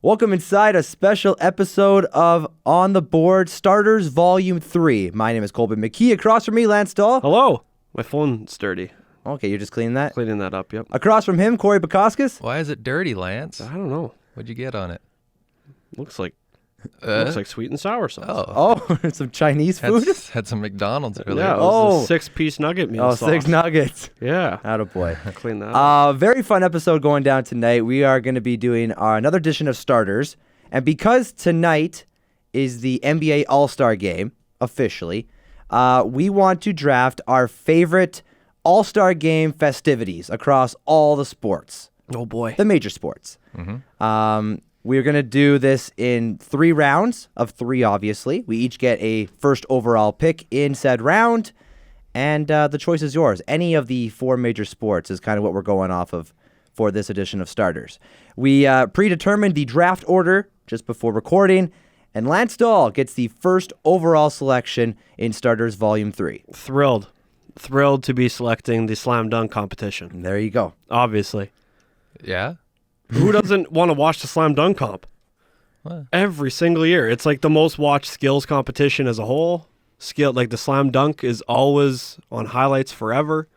Welcome inside a special episode of On the Board Starters Volume 3. My name is Colby McKee. Across from me, Lance Dahl. Hello. My phone's dirty. Okay, you're just cleaning that? Cleaning that up, yep. Across from him, Corey Bukoskis. Why is it dirty, Lance? I don't know. What'd you get on it? Looks like sweet and sour sauce. Oh, some Chinese food? Had some McDonald's earlier. Yeah, it was a 6-piece nugget meal sauce. 6 nuggets. Yeah. Attaboy. Clean that up. Very fun episode going down tonight. We are going to be doing another edition of Starters. And because tonight is the NBA All-Star Game, officially, we want to draft our favorite All-Star Game festivities across all the sports. Oh, boy. The major sports. Mm-hmm. We're going to do this in 3 rounds of 3, obviously. We each get a first overall pick in said round, and the choice is yours. Any of the 4 major sports is kind of what we're going off of for this edition of Starters. We predetermined the draft order just before recording, and Lance Dahl gets the first overall selection in Starters Volume 3. Thrilled to be selecting the slam dunk competition. There you go. Obviously. Yeah? Who doesn't want to watch the slam dunk comp? What? Every single year. It's like the most watched skills competition as a whole. Like the slam dunk is always on highlights forever.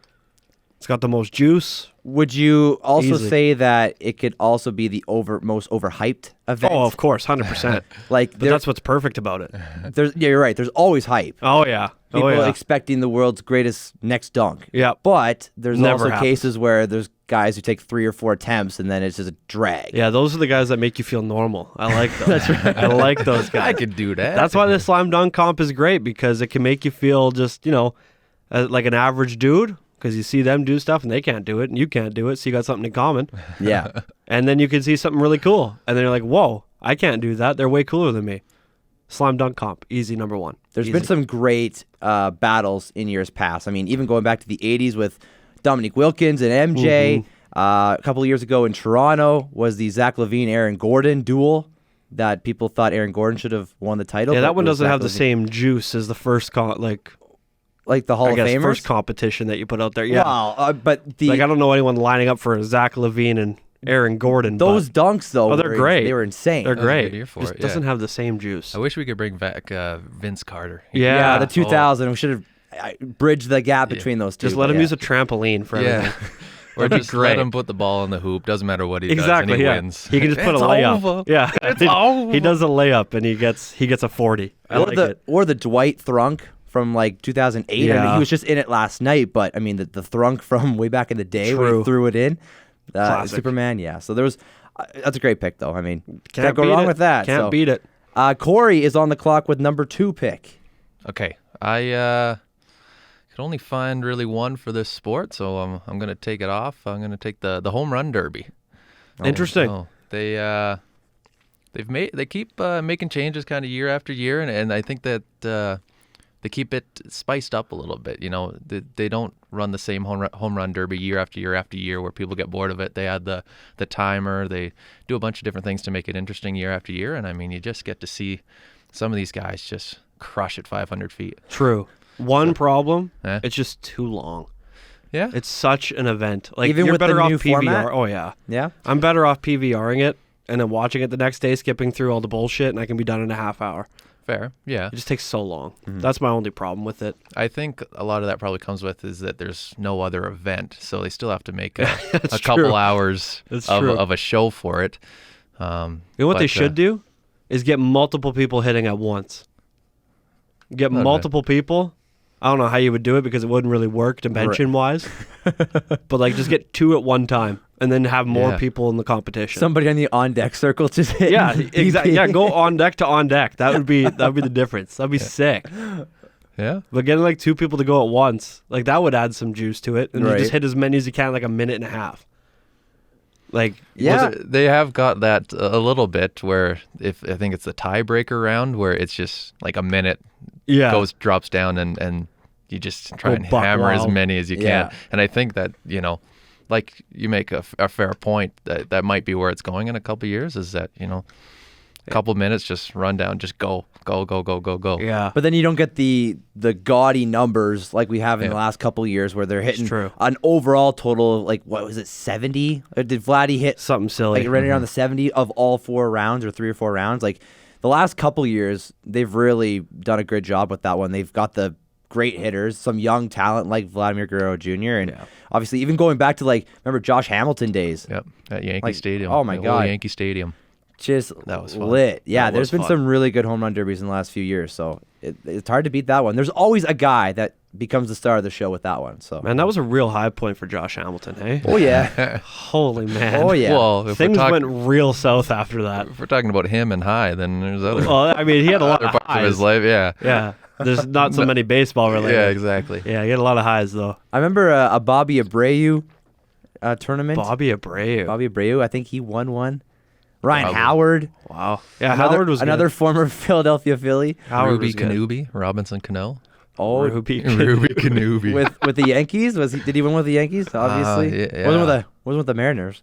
It's got the most juice. Would you also Easily. say that it could also be the most overhyped event? Oh, of course, 100%. Like But that's what's perfect about it. you're right. There's always hype. Oh, yeah. People expecting the world's greatest next dunk. Yeah. But there's Never also happens. cases where there's guys who take 3 or 4 attempts and then it's just a drag. Yeah, those are the guys that make you feel normal. I like those. That's right. I like those guys. I could do that. That's why the slam dunk comp is great, because it can make you feel just, like an average dude, because you see them do stuff and they can't do it and you can't do it, so you got something in common. Yeah. And then you can see something really cool, and then you're like, whoa, I can't do that. They're way cooler than me. Slam dunk comp, easy number 1. There's Easy. been some great battles in years past. I mean, even going back to the 80s with Dominique Wilkins and MJ. Mm-hmm. A couple of years ago in Toronto was the Zach LaVine-Aaron Gordon duel that people thought Aaron Gordon should have won the title. Yeah, but that one it was doesn't Zach have the LaVine. same juice as the first Like the Hall of Famers? first competition that you put out there. Yeah. Wow, but I don't know anyone lining up for Zach LaVine and Aaron Gordon. those dunks, though, they're great. They were insane. They're That was a great. good year for Just it, doesn't yeah. have the same juice. I wish we could bring back Vince Carter. Yeah. The 2000. We should have bridged the gap between those two. Just let him Yeah. use a trampoline for everything. Yeah. Or That'd be just let great. him put the ball in the hoop. Doesn't matter what he Exactly. does, and he Yeah. wins. He can just put It's a layup. over. Yeah. It's over. He does a layup and he gets a 40. I like it. Or the Dwight Thrunk from like 2008. I mean, Yeah. he was just in it last night, but I mean, the Thrunk from way back in the day when he True. threw it in. Classic. Superman, yeah. So there was, that's a great pick, though. I mean, Can't can't go beat wrong it. with that. Can't So, beat it. Corey is on the clock with number 2 pick. Okay. I could only find really one for this sport, so I'm going to take it off. I'm going to take the home run derby. Interesting. Oh, they keep making changes kind of year after year, and I think that they keep it spiced up a little bit. They don't run the same home run derby year after year after year where people get bored of it. They add the timer. They do a bunch of different things to make it interesting year after year, and I mean, you just get to see some of these guys just crush it 500 feet. True. One problem, Eh? it's just too long. Yeah. It's such an event. Like, Even you're with the better off new PVR. format? Oh, yeah. Yeah? I'm better off PVRing it and then watching it the next day, skipping through all the bullshit, and I can be done in a half hour. Fair. Yeah. It just takes so long. That's my only problem with it. I think a lot of that probably comes with is that there's no other event, so they still have to make a That's couple true. hours That's true. of a show for it. You know what they should do is get multiple people hitting at once. Get Okay. multiple people. I don't know how you would do it because it wouldn't really work dimension-wise. But, like, just get 2 at one time and then have more Yeah. people in the competition. Somebody on the on-deck circle just hit. Yeah, exactly. Yeah, go on deck to on deck. That would be the difference. That'd be sick. Yeah. But getting like 2 people to go at once, like, that would add some juice to it, and you Right. just hit as many as you can, like a minute and a half. Like, Yeah. They have got that a little bit where if I think it's the tiebreaker round where it's just like a minute yeah, drops down and you just try Go and buck hammer as wild. many as you Yeah. can. And I think that, like you make a fair point that might be where it's going in a couple of years is that, couple minutes, just run down, just go. Yeah. But then you don't get the gaudy numbers like we have in the last couple of years where they're hitting true. an overall total of like, what was it, 70? Or did Vladdy hit Something silly. like right around the 70 of all 4 rounds or 3 or 4 rounds? Like the last couple of years, they've really done a good job with that one. They've got the great hitters, some young talent like Vladimir Guerrero Jr. And obviously even going back to like, remember Josh Hamilton days? Yep, at Yankee Stadium. Oh my the God. old Yankee Stadium. Just That was fun. lit. Yeah, That there's was been fun. some really good home run derbies in the last few years, so it's hard to beat that one. There's always a guy that becomes the star of the show with that one. So Man, that was a real high point for Josh Hamilton, hey? oh yeah, Holy man. oh yeah. Well, if Things we're, went real south after that. if we're talking about him and high, then there's other, Well, I mean, he had a lot other of parts of his highs. life. Yeah. Yeah. There's not so many baseball related. Yeah, exactly. Yeah, he had a lot of highs, though. I remember a Bobby Abreu tournament. Bobby Abreu. Bobby Abreu, I think he won one. Ryan Probably. Howard, Wow. Yeah, another, Howard was another good. former Philadelphia Philly. Howard Ruby was good. Kanubi, Robinson Cano. Oh, Ruby. Ruby Kanubi. with the Yankees, did he win with the Yankees? Obviously, yeah. wasn't with the Mariners.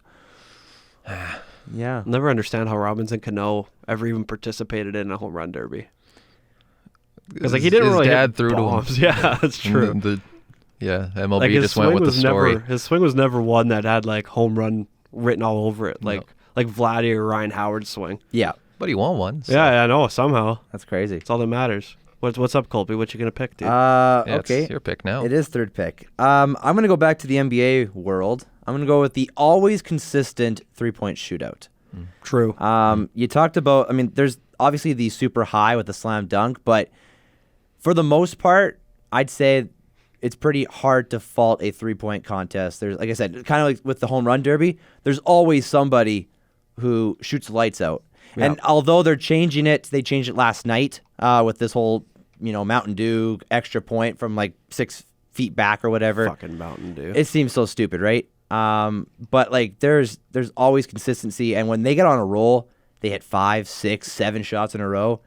Yeah, Never understand how Robinson Cano ever even participated in a home run derby. Because like he didn't his really dad hit threw bombs. to him. Yeah, that's true. MLB Like his just went swing with the was story. never his swing was never one that had like home run written all over it, like Vladdy or Ryan Howard's swing. yeah, But he won one. So. Yeah, I know. Somehow that's crazy. that's all that matters. What's up, Colby? What you gonna pick, dude? Yeah, Okay, it's your pick now. it is third pick. I'm gonna go back to the NBA world. I'm gonna go with the always consistent 3-point shootout. True. You talked about, I mean, there's obviously the super high with the slam dunk, but for the most part, I'd say it's pretty hard to fault a 3-point contest. There's, like I said, kind of like with the home run derby, there's always somebody who shoots the lights out. Yeah. And although they're changing it, they changed it last night with this whole, Mountain Dew extra point from like 6 feet back or whatever. Fucking Mountain Dew. It seems so stupid, right? But like there's always consistency, and when they get on a roll, they hit 5, 6, 7 shots in a row.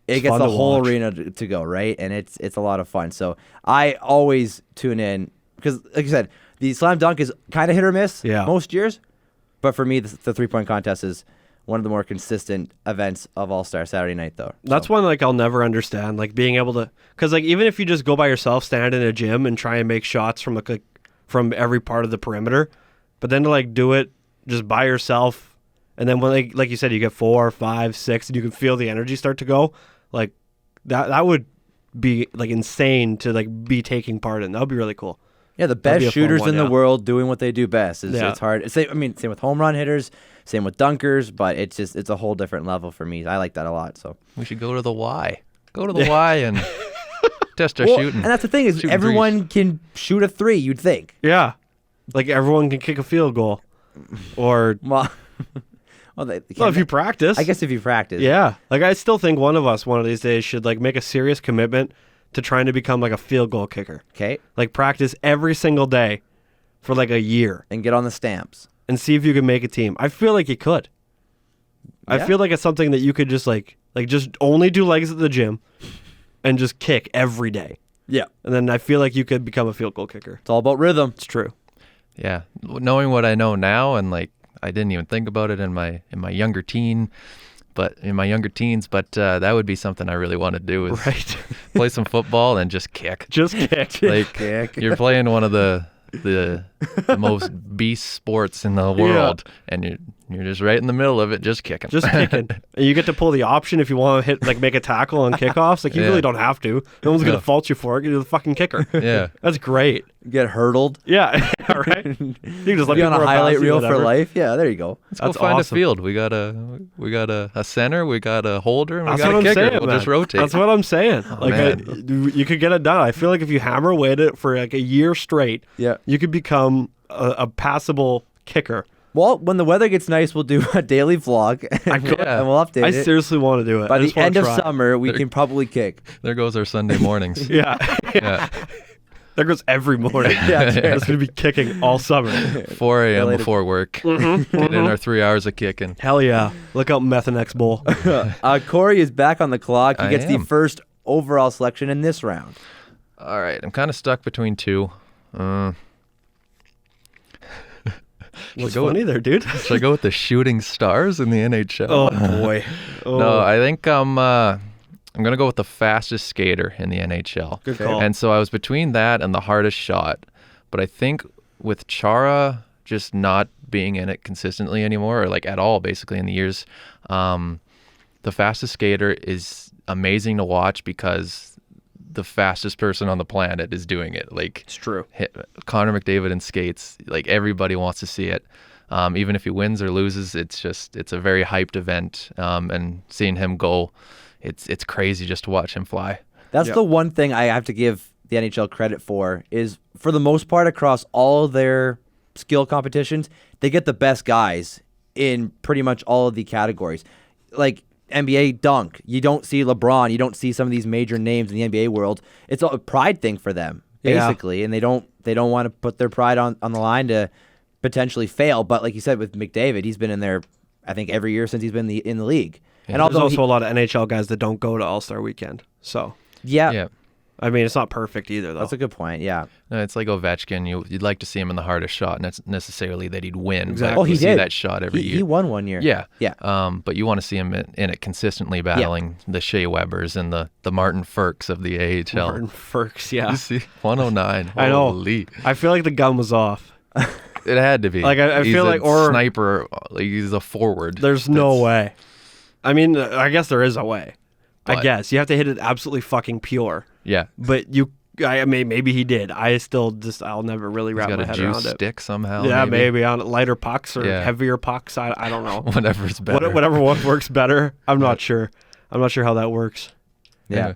It It's gets fun the to whole watch. arena to go, right? And it's a lot of fun. So I always tune in because, like I said, the slam dunk is kind of hit or miss most years. But for me, the 3-point contest is one of the more consistent events of All-Star Saturday night, though. That's one like I'll never understand. Like being able to, because like even if you just go by yourself, stand in a gym and try and make shots from like from every part of the perimeter, but then to like do it just by yourself, and then when like you said, you get 4, 5, 6, and you can feel the energy start to go, like that would be like insane to like be taking part in. That would be really cool. Yeah, the That'd be best a fun shooters one, in the yeah. world doing what they do best. Yeah. It's hard. Same with home run hitters, same with dunkers, but it's a whole different level for me. I like that a lot. So We should go to the Y. Go to the Y and test our Well, shooting. and that's the thing is Shooting everyone can shoot a 3. You'd think. Yeah, like everyone can kick a field goal, or Well, they well, if you practice, I guess if you practice. Yeah, like I still think one of these days should like make a serious commitment to trying to become like a field goal kicker. Okay. Like practice every single day for like a year And get on the stamps. and see if you can make a team. I feel like you could. I Yeah. feel like it's something that you could just like just only do legs at the gym and just kick every day. Yeah. And then I feel like you could become a field goal kicker. It's all about rhythm. It's true. Yeah, knowing what I know now, and like I didn't even think about it in my younger teens, but that would be something I really want to do is Right. play some football and just kick. Just kick. Like Kick. you're playing one of the most beast sports in the world, and you're just right in the middle of it, just kicking. Just kicking. And you get to pull the option if you want to hit, like, make a tackle on kickoffs. Like, you Yeah. really don't have to. No one's going No. to fault you for it. You're the fucking kicker. Yeah. That's great. Get hurdled. Yeah. Right? You can just let Be on a people run highlight past you, reel for whatever. life. Yeah, there you go. Let's That's go find awesome. a field. We got a center, we got a holder, and we That's got what a I'm kicker. saying, We'll man. just rotate. That's what I'm saying. man. You could get it done. I feel like if you hammer away at it for like a year straight, Yeah. you could become a passable kicker. Well, when the weather gets nice, we'll do a daily vlog and we'll update I it. seriously want to do it. By I the just wanna end of try. summer, we can probably kick. There goes our Sunday mornings. Yeah. Yeah. There goes every morning. Yeah, that's right. It's going to be kicking all summer. 4 a.m. Related. before work. Get in our 3 hours of kicking. Hell yeah. Look out Methanex Bowl. Corey is back on the clock. He I gets the am. first overall selection in this round. All right, I'm kind of stuck between two. What's go with- funny there, dude? Should I go with the Shooting Stars in the NHL? Oh, boy. No, I think I'm gonna go with the fastest skater in the NHL. Good call. And so I was between that and the hardest shot, but I think with Chara just not being in it consistently anymore, or like at all, basically in the years, the fastest skater is amazing to watch because the fastest person on the planet is doing it. Like, It's true. Connor McDavid in skates, like everybody wants to see it. Even if he wins or loses, it's a very hyped event. And seeing him go, it's crazy just to watch him fly. That's the one thing I have to give the NHL credit for is, for the most part, across all their skill competitions, they get the best guys in pretty much all of the categories. Like NBA dunk, you don't see LeBron, you don't see some of these major names in the NBA world. It's a pride thing for them, basically, and they don't want to put their pride on the line to potentially fail. But like you said with McDavid, he's been in there, I think, every year since he's been in the league. And there's also a lot of NHL guys that don't go to All-Star Weekend. So Yeah. I mean, it's not perfect either, though. That's a good point. Yeah. No, it's like Ovechkin. You'd like to see him in the hardest shot, not necessarily that he'd win. Exactly. But Oh, he you see did. that shot every year. He won one year. Yeah. Yeah. But you want to see him in it consistently, battling the Shea Webbers and the Martin Ferks of the AHL. Martin Ferks, yeah. You see, 109. I know. Holy. I feel like the gun was off. It had to be. Like, I He's feel a like- or- sniper. Like, he's a forward. There's no way. I mean, I guess there is a way. I But- guess. You have to hit it absolutely fucking pure. Yeah. But I mean, maybe he did. I'll never really He's wrap got my a head juice around it. stick somehow. Yeah, maybe on lighter pucks or Yeah. heavier pucks. I don't know. Whatever's better. Whatever one works better. I'm not sure. I'm not sure how that works. Yeah.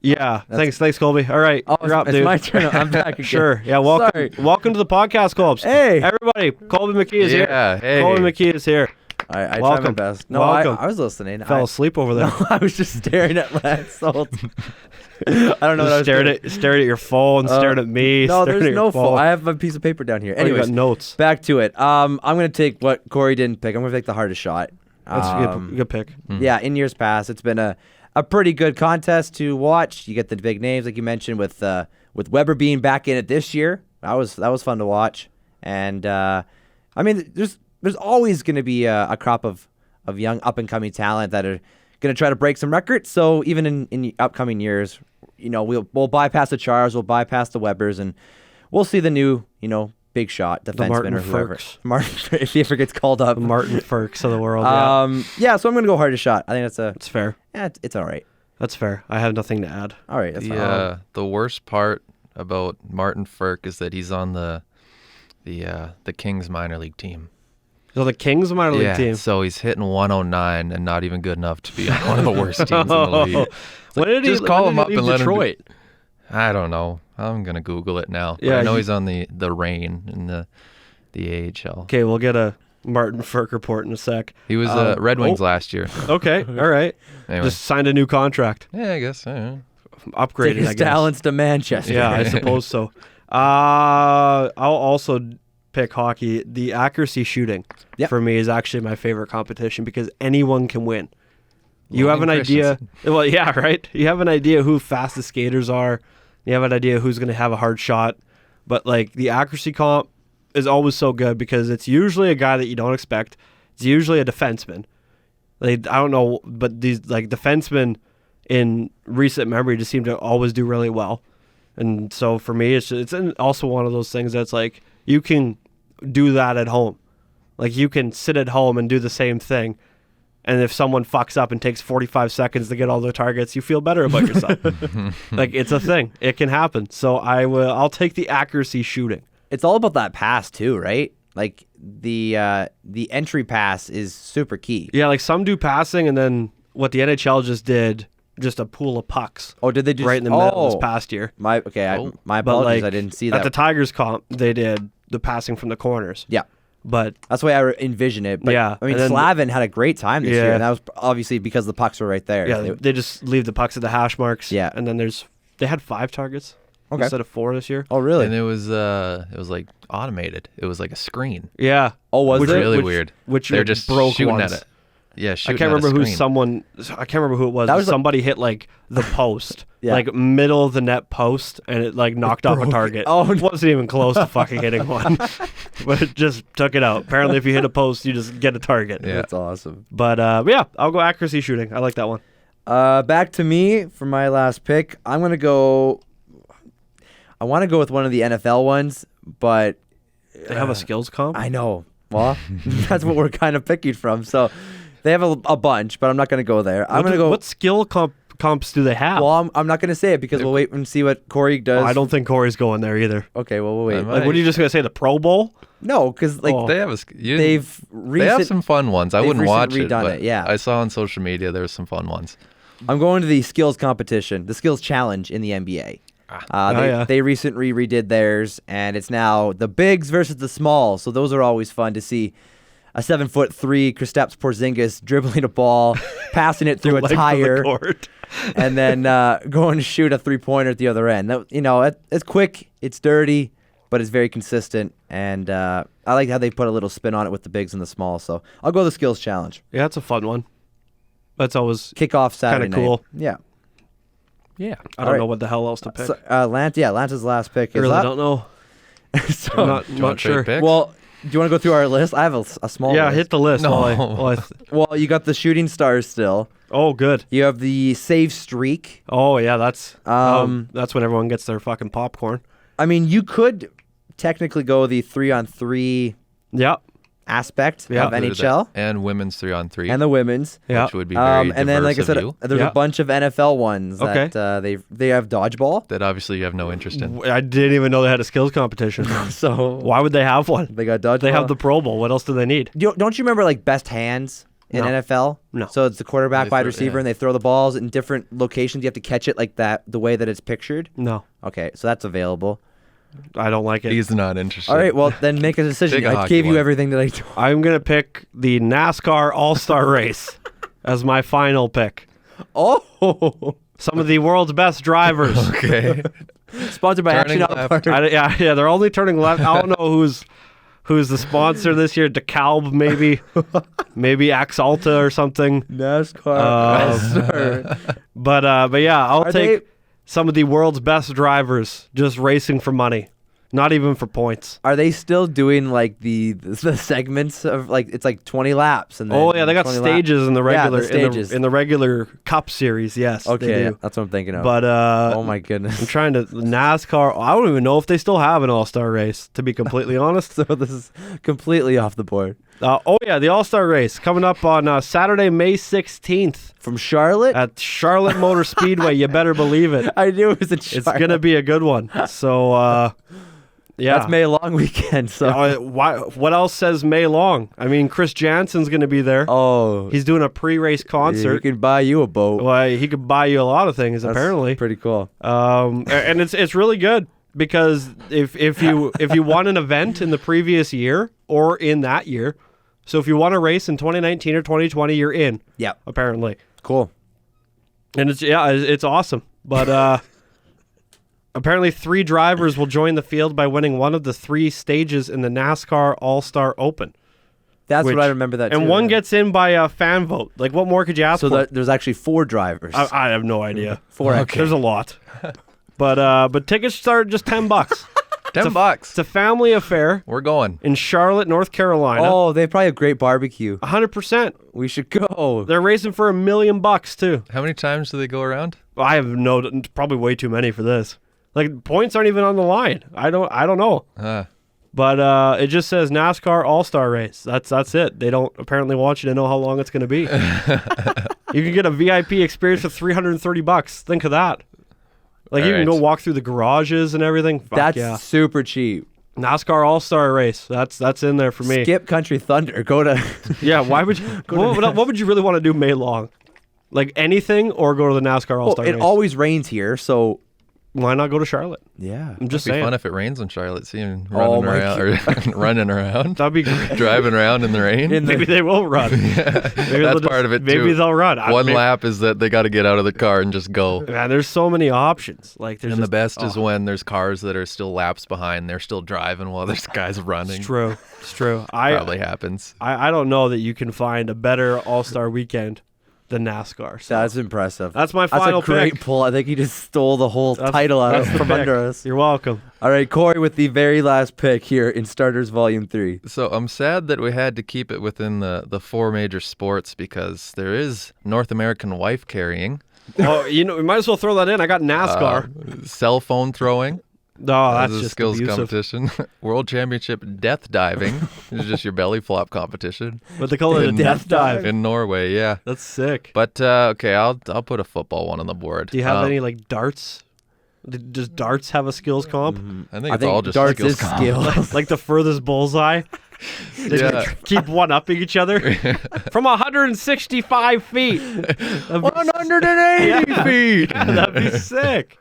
Yeah. Thanks, Colby. All right. Oh, you're up, it's dude. my turn. I'm back again. Sure. Yeah. Welcome. Sorry. Welcome to the podcast, Colbs. Hey. everybody. Colby McKee is Yeah, here. hey. Colby McKee is here. I tried my Welcome. best. No, Welcome. I was listening. Fell asleep over there. No, I was just staring at Lance. I don't know what I was doing. Stared at your phone. Stared at me. No, stared at there's your no phone. phone. I have a piece of paper down here. Oh, you got Anyways, notes. back to it. I'm gonna take what Corey didn't pick. I'm gonna take the hardest shot. That's a good pick. Yeah, in years past, it's been a pretty good contest to watch. You get the big names, like you mentioned, with Weber being back in it this year. That was fun to watch. And I mean, there's always going to be a crop of young up and coming talent that are going to try to break some records. So even in upcoming years, we'll bypass the Chars, we'll bypass the Webers, and we'll see the new big shot defenseman Martin or whoever. Ferks. Martin, if he ever gets called up. Martin Ferks of the world. Yeah, so I'm gonna go hardest shot. I think It's fair. it's all right. That's fair. I have nothing to add. All right, that's fine. The worst part about Martin Ferk is that he's on the Kings minor league team. So the Kings minor league Yeah, team. so he's hitting 109 and not even good enough to be on one of the worst teams in the league. It's When did he- just call when him did up he and leave let Detroit? him. I don't know. I'm gonna Google it now. But Yeah, I know you- he's on the Reign in the AHL. Okay, we'll get a Martin Ferk report in a sec. He was Red Wings last year. Okay, all right. Anyway. Just signed a new contract. Yeah, I guess. Yeah. Upgraded, Take his I guess. talents to Manchester. Yeah, I suppose so. I'll also pick hockey. The accuracy shooting Yep. for me is actually my favorite competition because anyone can win. You Logan have an idea. Christensen. Well, yeah, right. You have an idea who fastest skaters are. You have an idea who's going to have a hard shot. But like the accuracy comp is always so good because it's usually a guy that you don't expect. It's usually a defenseman. Like I don't know, but these like defensemen in recent memory just seem to always do really well. And so for me, it's also one of those things that's like you can do that at home. Like you can sit at home and do the same thing. And if someone fucks up and takes 45 seconds to get all their targets, you feel better about yourself. Like it's a thing. It can happen. So I'll take the accuracy shooting. It's all about that pass too, right? Like the entry pass is super key. Yeah, like some do passing and then what the NHL just did, just a pool of pucks. Oh, did they just right in the middle this past year? My But apologies. like I didn't see at that. the Tigers comp, they did the passing from the corners. Yeah. But That's the way I envision it. But, Yeah, I mean, and then- Slavin had a great time this Yeah. year, and that was obviously because the pucks were right there. yeah, they just leave the pucks at the hash marks. Yeah. And then they had 5 targets Okay. instead of 4 this year. Oh, really? And it was like automated. It was like a screen. Yeah. Oh, was Which- it? Really which- weird. Which They're just broke shooting ones. at it. Yeah, I shooting can't at a remember screen. I can't remember who it was. That But was like- somebody hit like the post, Yeah. like middle of the net post, and it like knocked off a broke it. target. Oh, It wasn't even close to fucking hitting one, but it just took it out. Apparently, if you hit a post, you just get a target. Yeah. That's awesome. But yeah, I'll go accuracy shooting. I like that one. Back to me for my last pick. I want to go with one of the NFL ones, but They have a skills comp. I know. Well, that's what we're kind of picking from. So they have a bunch, but I'm not going to go there. I'm going to go. What skill comps do they have? Well, I'm not going to say it because we'll wait and see what Corey does. I don't think Corey's going there either. Okay, well, we'll wait. might. Like, what are you just gonna say? The Pro Bowl? No, because like Oh. They have they've they have some fun ones. I they've wouldn't watch recently it, redone but it, yeah. I saw on social media there was some fun ones. I'm going to the skills competition, the skills challenge in the NBA. yeah. They recently redid theirs, and it's now the bigs versus the smalls. So those are always fun to see. A 7'3" Kristaps Porzingis dribbling a ball, passing it through a Length of the tire, court. and then going to shoot a 3-pointer at the other end. It's quick, it's dirty, but it's very consistent. And I like how they put a little spin on it with the bigs and the smalls. So I'll go the skills challenge. Yeah, it's a fun one. That's always Kickoff Saturday Kinda cool. night. Yeah. Yeah. I don't know what the hell else to pick. So, Lance's last pick I is really up. don't know. So- I'm not, Do you want not trade sure. picks? Well, do you want to go through our list? I have a small Yeah, list. hit the list. No. Well, you got the shooting stars still. Oh, good. You have the save streak. Oh, yeah, that's That's when everyone gets their fucking popcorn. I mean, you could technically go the 3-on-3 Yeah, aspect Yeah. of NHL And women's 3-on-3. and the women's. yeah. Which would be very And then, like I diverse said, of you. there's Yeah. a bunch of NFL ones Okay. that they have dodgeball. That obviously you have no interest in. I didn't even know they had a skills competition. So Why would they have one? they got dodgeball. They have the Pro Bowl. What else do they need? Don't you remember like best hands in No. NFL? No. So it's the quarterback, They wide throw- receiver, yeah. and they throw the balls in different locations. You have to catch it like that, the way that it's pictured. No, Okay, so that's available. I don't like it. He's not interested. All right, well then make a decision. Pick a I hockey gave you one. everything that I told. I'm going to pick the NASCAR All-Star Race as my final pick. Oh, Some of the world's best drivers. Okay. sponsored by Turning Action left. Outdoors. Yeah, they're only turning left. I don't know who's the sponsor this year. DeKalb, maybe Axalta or something. NASCAR. But yeah, I'll Are take they- some of the world's best drivers just racing for money, not even for points. Are they still doing like the segments of like it's like 20 laps and then Oh yeah, they got 20 stages in the Yeah, the regular stages. in the regular Cup Series. Yes, they Okay, do. that's what I'm thinking of. But oh my goodness. I'm trying to NASCAR. I don't even know if they still have an All-Star Race. To be completely honest. So this is completely off the board. Oh yeah, the All-Star Race coming up on Saturday, May 16th From Charlotte? at Charlotte Motor Speedway. You better believe it. I knew it was in It's Charlotte. gonna be a good one. So yeah, That's May long weekend. So Why? What else says May long? I mean, Chris Jansen's gonna be there. oh, He's doing a pre-race he concert. could buy you a boat. Well, he could buy you a lot of things That's apparently. pretty cool. And it's really good because if you won an event in the previous year or in that year, so if you won a race in 2019 or 2020, you're in. Yep, Apparently, cool. and it's awesome. But apparently, 3 drivers will join the field by winning one of the 3 stages in the NASCAR All-Star Open. That's Which- what I remember that. And too, one yeah. gets in by a fan vote. Like, what more could you ask So for? there's actually 4 drivers. I have no idea. 4 Okay. extra. There's a lot. But tickets start just $10. $10. It's a family affair We're going. in Charlotte, North Carolina. Oh, they probably have great barbecue. 100%. We should go. They're racing for $1 million too. How many times do they go around? I have probably way too many for this. Like points aren't even on the line. I don't know. But it just says NASCAR All-Star Race. That's it. They don't apparently want you to know how long it's going to be. You can get a VIP experience for $330. Think of that. Like you can Alright. go walk through the garages and everything. Fuck That's yeah. super cheap. NASCAR All-Star Race. That's in there for me. Skip Country Thunder. Go to. Yeah, why would you what would you really want to do May long? Like anything or go to the NASCAR Well, All-Star it Race? always rains here, so Why not go to Charlotte? Yeah. I'm just It'd be saying. fun if it rains in Charlotte. See him Oh running my around, or running around, That'd be great. driving around in the rain. Maybe they will run. Maybe That's part of it too. Maybe they'll run. One lap is that they got to get out of the car and just go. Man, there's so many options. Like, there's And the just- best is when there's cars that are still laps behind. They're still driving while there's guys running. It's true. It's true. Probably happens. I don't know that you can find a better All-Star weekend than NASCAR. So That's impressive. that's my That's final a great pick. pull. I think you just stole the whole That's- title out that's the from pick. under us. You're welcome. All right, Corey, with the very last pick here in Starters Volume 3. So I'm sad that we had to keep it within the four major sports because there is North American wife carrying, Oh, we might as well throw that in. I got NASCAR. cell phone throwing. No, As that's a just skills abusive. competition. World Championship death diving. It's just your belly flop competition But they call it a In- death dive. in Norway. Yeah, That's sick. but okay, I'll put a football one on the board. Do you have any like darts? Does darts have a skills comp? I think it's all just darts skills is comp. skills. Like the furthest bullseye? They Yeah. keep one-upping each other from 165 feet. 180 feet. That'd be sick.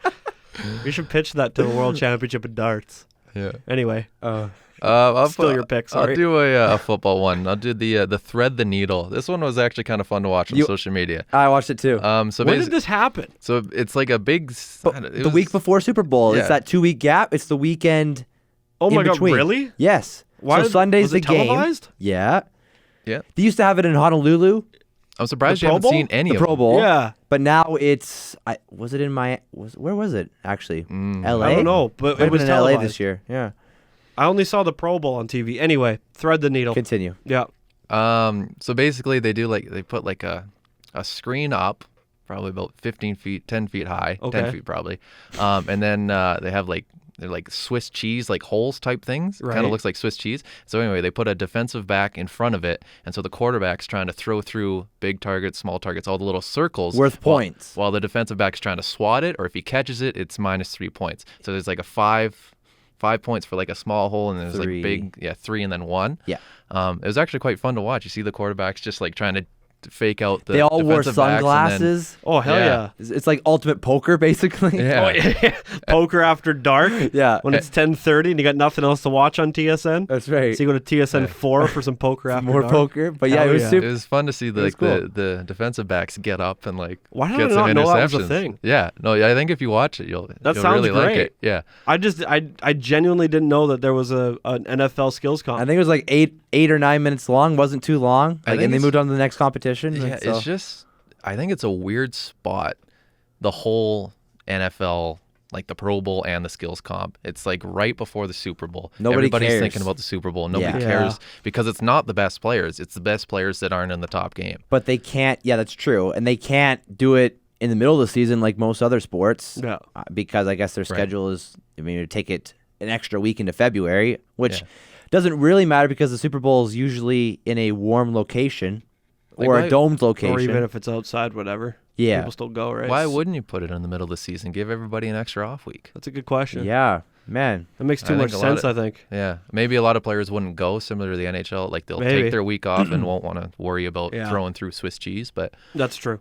We should pitch that to the World Championship of Darts. Yeah. Anyway, I'll Still your pick, sorry. I'll do a football one. I'll do the thread the needle. This one was actually kind of fun to watch on social media. I watched it too. So when did this happen? so it's like a big The week before Super Bowl. It's Yeah. that 2-week gap. It's the weekend Oh in my between. God, really? Yes. Why so did- Sunday's was the it game. televised? Yeah. Yeah. They used to have it in Honolulu, I'm surprised The you Pro haven't Bowl? seen any the of Pro them. Bowl. Yeah. But now it's was it in where was it actually? LA? I don't know, but Might it have was been in LA televised. this year. Yeah. I only saw the Pro Bowl on TV. Anyway, thread the needle. Continue. Yeah. So basically they put like a screen up, probably about 15 feet, 10 feet high, Okay. 10 feet probably. And then they have they're like Swiss cheese, like holes type things. Kind Right. of looks like Swiss cheese. So anyway, they put a defensive back in front of it. And so the quarterback's trying to throw through big targets, small targets, all the little circles. Worth points. While the defensive back's trying to swat it, or if he catches it, it's -3 points. So there's like a five points for like a small hole, and there's Three. like big, 3 and then 1. Yeah. It was actually quite fun to watch. You see the quarterbacks just like trying to fake out the They all wore defensive backs and then- sunglasses. Oh, hell Yeah. yeah. It's like ultimate poker, basically. Yeah. Oh, yeah. Poker after dark. Yeah. When it's 10:30 and you got nothing else to watch on TSN. That's right. So you go to TSN 4 for some poker after More dark. poker. But yeah, Hell it was yeah. It super. was fun to see was the cool. the defensive backs get up and like Why did get I some not know that was a interceptions. thing? Yeah, no, I think if you watch it, you'll That you'll sounds really like great. it. Yeah, I genuinely didn't know that there was an NFL skills comp. I think it was like eight or 9 minutes long. Wasn't too long. I Like, think and they it's- moved on to the next competition. yeah. and so- It's just I think it's a weird spot. The whole NFL, like the Pro Bowl and the skills comp, it's like right before the Super Bowl. Nobody Everybody's cares. thinking about the Super Bowl. Nobody Yeah. cares because it's not the best players. It's the best players that aren't in the top game. But they can't. Yeah, that's true. And they can't do it in the middle of the season like most other sports. Yeah. Because I guess their Right. schedule is. I mean, to take it an extra week into February, which Yeah. doesn't really matter because the Super Bowl is usually in a warm location Like, or why- a domed location. Or even if it's outside, whatever. Yeah. People still go, right? Why wouldn't you put it in the middle of the season? Give everybody an extra off week. That's a good question. Yeah, man. That makes too I much think a lot sense, of- I think. Yeah, maybe a lot of players wouldn't go, similar to the NHL. Like they'll Maybe. take their week off and won't want to worry about Yeah. throwing through Swiss cheese. But That's true.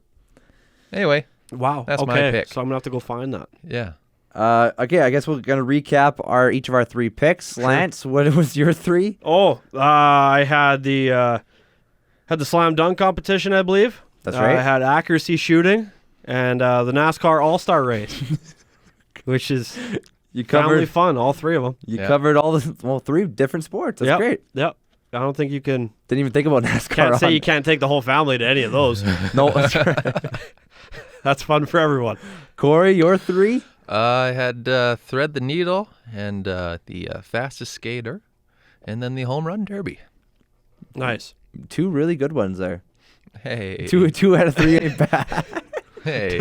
anyway, Wow. That's okay. my pick. So I'm going to have to go find that. yeah. Okay, I guess we're gonna recap each of our 3 picks. Lance, what was your 3? Oh, I had the slam dunk competition, I believe. That's right. I had accuracy shooting and the NASCAR AllStar Race, which is You family covered. fun, all 3 of them. You Yeah. covered all the 3 different sports. That's Yep. great. Yep. I don't think you can. Didn't even think about NASCAR. Can't say on- you can't take the whole family to any of those. No, that's right. That's fun for everyone. Corey, your 3? I had thread the needle and the fastest skater, and then the home run derby. Nice. 2 really good ones there. Hey, 2 out of 3 ain't bad. hey.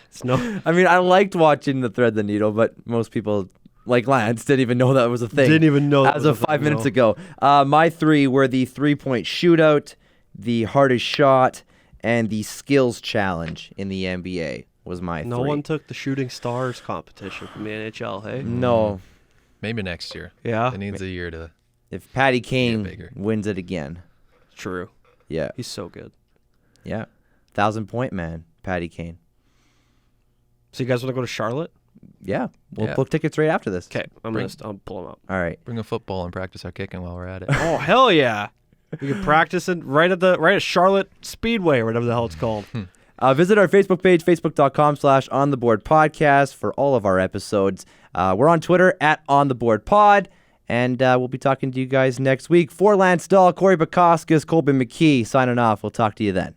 It's no. I mean, I liked watching the thread the needle, but most people, like Lance, didn't even know that was a thing. Didn't even know that as was of a 5 thing, minutes no. ago. My 3 were the 3-point shootout, the hardest shot, and the skills challenge in the NBA. Was my 3. No one took the shooting stars competition from the NHL. Hey. No. Maybe next year. Yeah. It needs a year to. If Patty Kane bigger. wins it again. True. Yeah. He's so good. Yeah. 1,000-point man, Patty Kane. So you guys want to go to Charlotte? Yeah, we'll Yeah. book tickets right after this. Okay, I'll pull them up. All right. Bring a football and practice our kicking while we're at it. Oh hell yeah! We can practice it right at Charlotte Speedway or whatever the hell it's called. Visit our Facebook page, facebook.com/ontheboardpodcast for all of our episodes. We're on Twitter @ontheboardpod, and we'll be talking to you guys next week. For Lance Dahl, Corey Bukowskis, Colby McKee, signing off. We'll talk to you then.